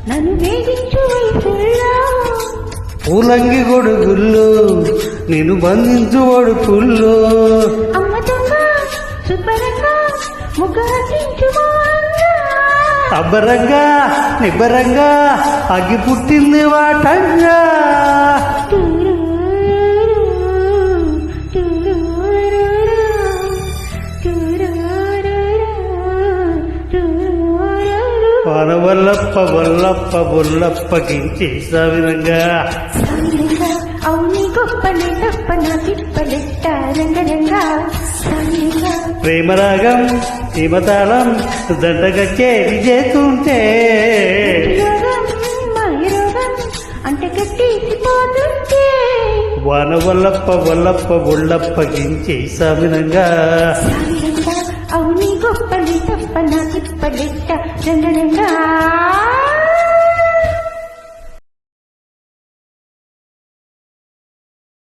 నన్ను వేధించు పూలంగి గొడుగుల్లో నేను బంధించు ఒడుపుల్లో అబ్బరంగా నిబ్బరంగా అగ్గి పుట్టింది వాటంగా వల్లప్ప వల్లప్ప బొల్లప్ప గించేసా విధంగా అవుని గొప్పలే తప్ప నా తిప్పలెట్ట రంగరంగా ప్రేమరాగం హిమతాళం దండగా చేరి చేస్తుంటే అంటే కట్టేసిపోతుంటే వాన వల్లప్ప వల్లప్ప బొల్లప్ప గించేసా విధంగా అవుని గొప్పలే తప్ప నా తిప్పలెట్ట రంగరంగా